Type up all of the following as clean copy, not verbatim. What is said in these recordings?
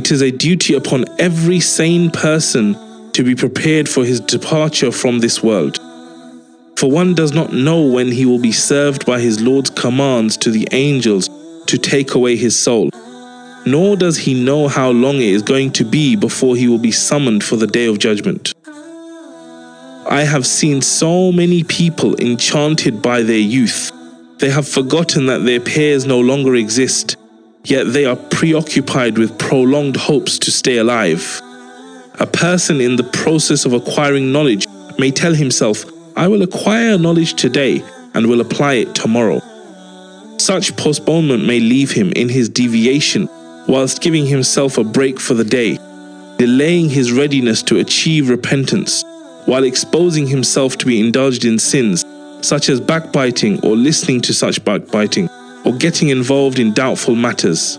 it is a duty upon every sane person to be prepared for his departure from this world. For one does not know when he will be served by his Lord's commands to the angels to take away his soul, nor does he know how long it is going to be before he will be summoned for the Day of Judgment. I have seen so many people enchanted by their youth. They have forgotten that their peers no longer exist, yet they are preoccupied with prolonged hopes to stay alive. A person in the process of acquiring knowledge may tell himself, I will acquire knowledge today and will apply it tomorrow. Such postponement may leave him in his deviation whilst giving himself a break for the day, delaying his readiness to achieve repentance, while exposing himself to be indulged in sins such as backbiting or listening to such backbiting, or getting involved in doubtful matters.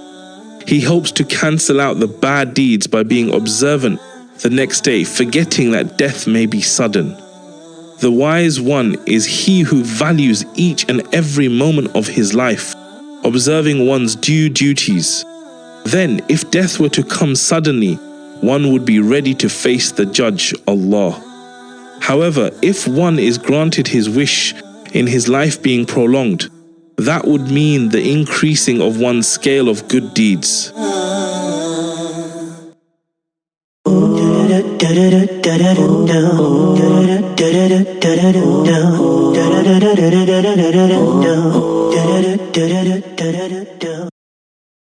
He hopes to cancel out the bad deeds by being observant the next day, forgetting that death may be sudden. The wise one is he who values each and every moment of his life, observing one's due duties. Then, if death were to come suddenly, one would be ready to face the Judge, Allah. However, if one is granted his wish in his life being prolonged, that would mean the increasing of one's scale of good deeds.